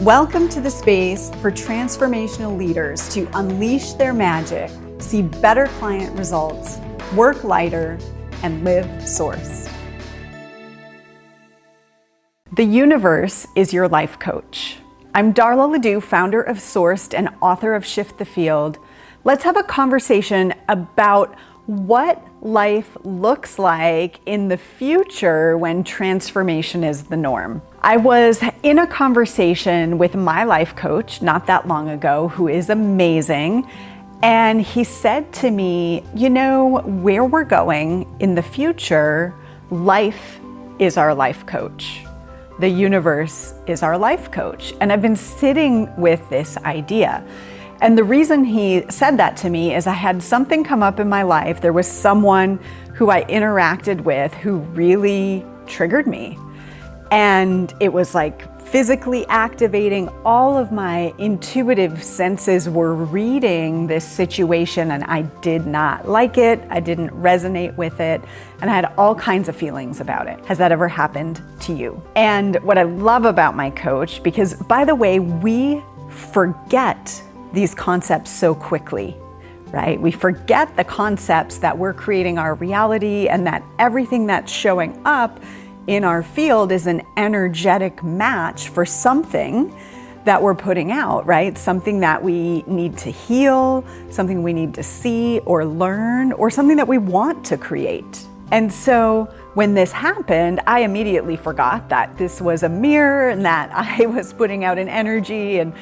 Welcome to the space for transformational leaders to unleash their magic, see better client results, work lighter, and live source. The universe is your life coach. I'm Darla LeDoux, founder of Sourced and author of Shift the Field. Let's have a conversation about what life looks like in the future when transformation is the norm. I was in a conversation with my life coach not that long ago, who is amazing. And he said to me, you know, where we're going in the future, life is our life coach. The universe is our life coach. And I've been sitting with this idea. And the reason he said that to me is I had something come up in my life. There was someone who I interacted with who really triggered me. And it was like physically activating. All of my intuitive senses were reading this situation, and I did not like it. I didn't resonate with it. And I had all kinds of feelings about it. Has that ever happened to you? And what I love about my coach, because by the way, we forget these concepts so quickly, right? We forget the concepts that we're creating our reality, and that everything that's showing up in our field is an energetic match for something that we're putting out, right? Something that we need to heal, something we need to see or learn, or something that we want to create. And so when this happened, I immediately forgot that this was a mirror and that I was putting out an energy and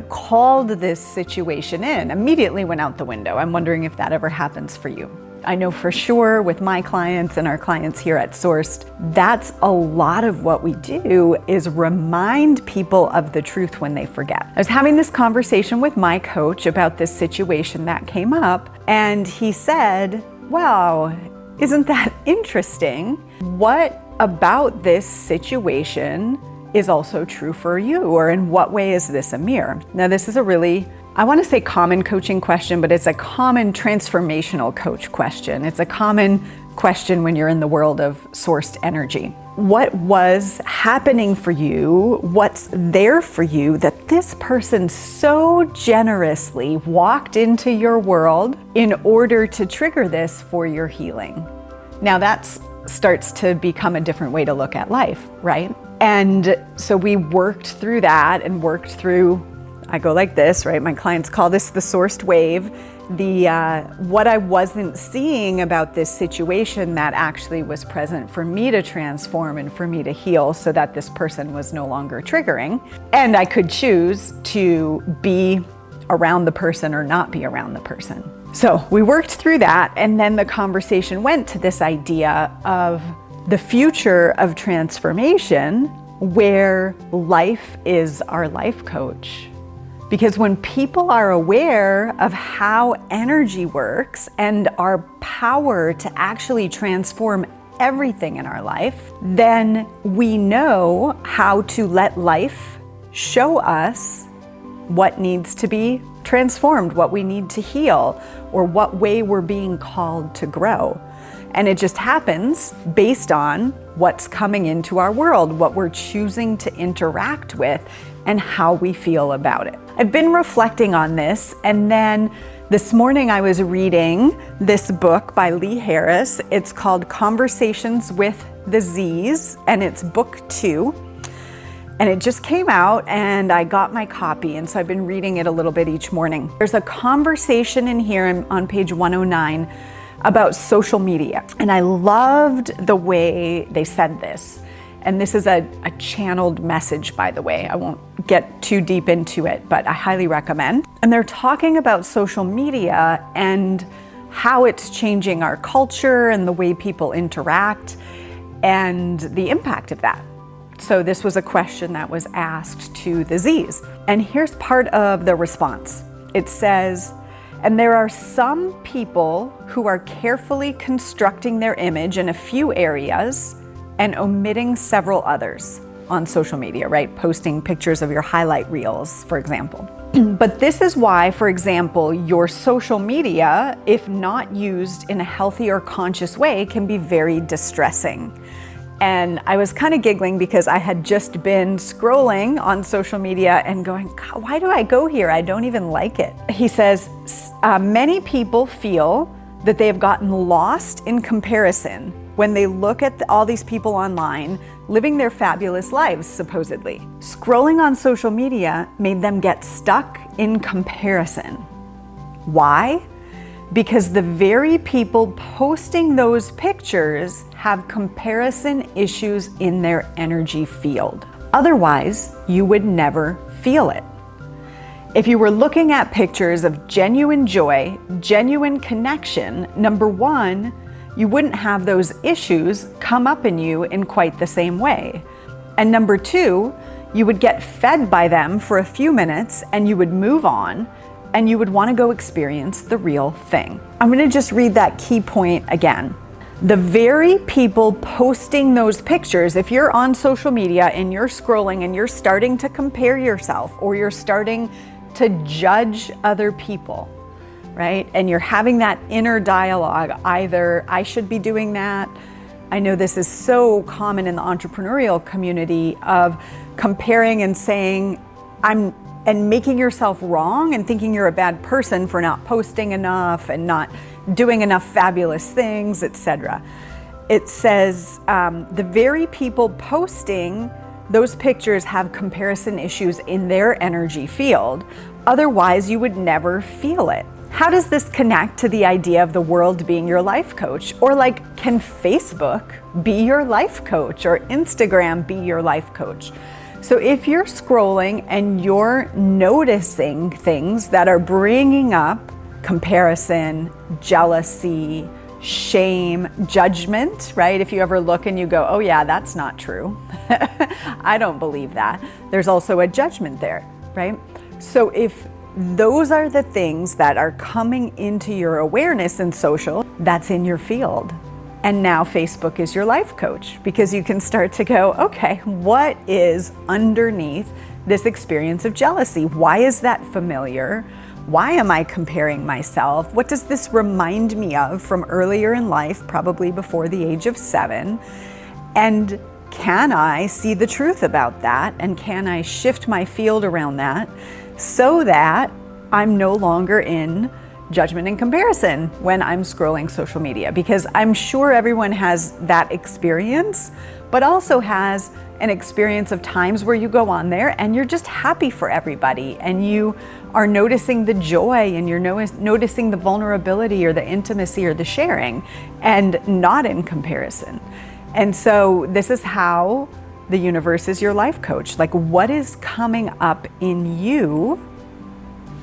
called this situation in. Immediately went out the window. I'm wondering if that ever happens for you. I know for sure with my clients and our clients here at Sourced, that's a lot of what we do, is remind people of the truth when they forget. I was having this conversation with my coach about this situation that came up, and he said, wow, isn't that interesting? What about this situation is also true for you? Or in what way is this a mirror? Now, this is a really, I want to say common coaching question, but it's a common transformational coach question. It's a common question when you're in the world of sourced energy. What was happening for you? What's there for you that this person so generously walked into your world in order to trigger this for your healing? Now that starts to become a different way to look at life, right? And so we worked through that and worked through, I go like this, right? My clients call this the sourced wave. What I wasn't seeing about this situation that actually was present for me to transform and for me to heal, so that this person was no longer triggering. And I could choose to be around the person or not be around the person. So we worked through that, and then the conversation went to this idea of the future of transformation, where life is our life coach. Because when people are aware of how energy works and our power to actually transform everything in our life, then we know how to let life show us what needs to be transformed, what we need to heal, or what way we're being called to grow. And it just happens based on what's coming into our world, what we're choosing to interact with, and how we feel about it. I've been reflecting on this, and then this morning I was reading this book by Lee Harris. It's called Conversations with the Z's, and it's book 2. And it just came out, and I got my copy, and so I've been reading it a little bit each morning. There's a conversation in here on page 109 about social media. And I loved the way they said this. And this is a channeled message, by the way. I won't get too deep into it, but I highly recommend. And they're talking about social media and how it's changing our culture and the way people interact and the impact of that. So this was a question that was asked to the Z's. And here's part of the response. It says, and there are some people who are carefully constructing their image in a few areas and omitting several others on social media, right? Posting pictures of your highlight reels, for example. But this is why, for example, your social media, if not used in a healthy or conscious way, can be very distressing. And I was kind of giggling because I had just been scrolling on social media and going, God, why do I go here? I don't even like it. He says, many people feel that they have gotten lost in comparison when they look at all these people online living their fabulous lives, supposedly. Scrolling on social media made them get stuck in comparison. Why? Because the very people posting those pictures have comparison issues in their energy field. Otherwise, you would never feel it. If you were looking at pictures of genuine joy, genuine connection, number one, you wouldn't have those issues come up in you in quite the same way. And number two, you would get fed by them for a few minutes and you would move on and you would want to go experience the real thing. I'm going to just read that key point again. The very people posting those pictures, if you're on social media and you're scrolling and you're starting to compare yourself or you're starting to judge other people, right? And you're having that inner dialogue, either I should be doing that. I know this is so common in the entrepreneurial community of comparing and saying, and making yourself wrong and thinking you're a bad person for not posting enough and not doing enough fabulous things, etc. It says the very people posting those pictures have comparison issues in their energy field. Otherwise, you would never feel it. How does this connect to the idea of the world being your life coach? Or like, can Facebook be your life coach or Instagram be your life coach? So if you're scrolling and you're noticing things that are bringing up comparison, jealousy, shame, judgment, right? If you ever look and you go, oh yeah, that's not true. I don't believe that. There's also a judgment there, right? So if those are the things that are coming into your awareness in social, that's in your field. And now Facebook is your life coach because you can start to go, okay, what is underneath this experience of jealousy? Why is that familiar? Why am I comparing myself? What does this remind me of from earlier in life, probably before the age of 7? And can I see the truth about that? And can I shift my field around that so that I'm no longer in judgment and comparison when I'm scrolling social media? Because I'm sure everyone has that experience, but also has an experience of times where you go on there and you're just happy for everybody and you are noticing the joy and you're noticing the vulnerability or the intimacy or the sharing and not in comparison. And so this is how the universe is your life coach. Like, what is coming up in you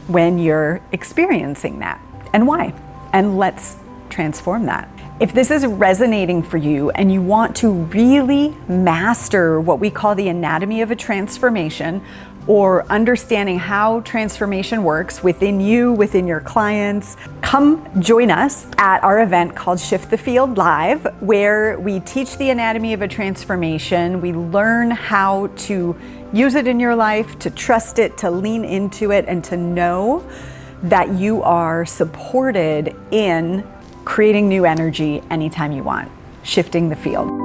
when you're experiencing that and why? And let's transform that. If this is resonating for you and you want to really master what we call the anatomy of a transformation, or understanding how transformation works within you, within your clients, come join us at our event called Shift the Field Live, where we teach the anatomy of a transformation. We learn how to use it in your life, to trust it, to lean into it, and to know that you are supported in creating new energy anytime you want, shifting the field.